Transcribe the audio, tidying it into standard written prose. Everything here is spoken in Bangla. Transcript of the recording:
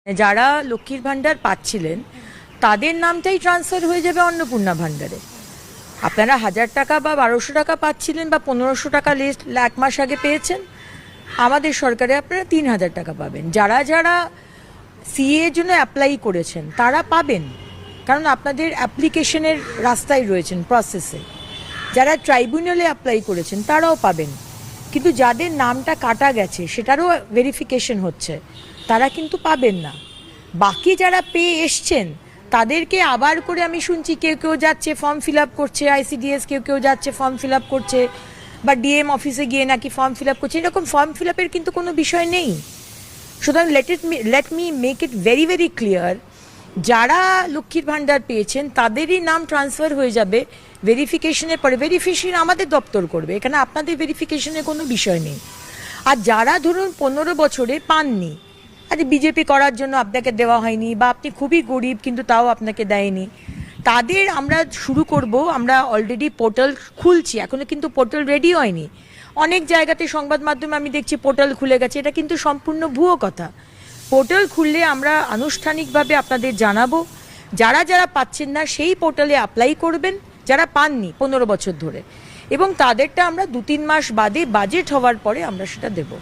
যারা লক্ষ্মীর ভাণ্ডার পাচ্ছিলেন তাদের নামটাই ট্রান্সফার হয়ে যাবে অন্নপূর্ণা ভাণ্ডারে। আপনারা 1000 টাকা বা 1200 টাকা পাচ্ছিলেন বা 1500 টাকা লিস্ট এক মাস আগে পেয়েছেন, আমাদের সরকারে আপনারা 3000 টাকা পাবেন। যারা যারা সিএ এর জন্য অ্যাপ্লাই করেছেন তারা পাবেন, কারণ আপনাদের অ্যাপ্লিকেশনের রাস্তায় রয়েছেন, প্রসেসে। যারা ট্রাইব্যুনালে অ্যাপ্লাই করেছেন তারাও পাবেন, কিন্তু যাদের নামটা কাটা গেছে সেটারও ভেরিফিকেশন হচ্ছে, তারা কিন্তু পাবেন না। বাকি যারা পেয়ে এসছেন তাদেরকে আবার করে আমি শুনছি কেউ কেউ যাচ্ছে ফর্ম ফিল আপ করছে, আইসিডিএস কেউ কেউ যাচ্ছে ফর্ম ফিল আপ করছে, বা ডিএম অফিসে গিয়ে নাকি ফর্ম ফিল আপ করছে। এরকম ফর্ম ফিল আপের কিন্তু কোনো বিষয় নেই। সুতরাং let me make it very very clear, যারা লক্ষ্মীর ভাণ্ডার পেয়েছেন তাদেরই নাম ট্রান্সফার হয়ে যাবে ভেরিফিকেশনের পরে। ভেরিফিকেশন আমাদের দপ্তর করবে, এখানে আপনাদের ভেরিফিকেশনের কোনো বিষয় নেই। আর যারা ধরুন 15 বছরে পাননি, আরে বিজেপি করার জন্য আপনাকে দেওয়া হয়নি, বা আপনি খুবই গরিব কিন্তু তাও আপনাকে দেয়নি, তাদের আমরা শুরু করব। আমরা অলরেডি পোর্টাল খুলছি, এখনো কিন্তু পোর্টাল রেডি হয়নি। অনেক জায়গাতে সংবাদ মাধ্যমে আমি দেখছি পোর্টাল খুলে গেছে, এটা কিন্তু সম্পূর্ণ ভুয়ো কথা। পোর্টাল খুললে আমরা আনুষ্ঠানিকভাবে আপনাদের জানাবো। যারা যারা পাচ্ছেন না সেই পোর্টালে অ্যাপ্লাই করবেন, যারা পাননি 15 বছর ধরে, এবং তাদেরটা আমরা 2-3 মাস বাদে বাজেট হওয়ার পরে আমরা সেটা দেবো।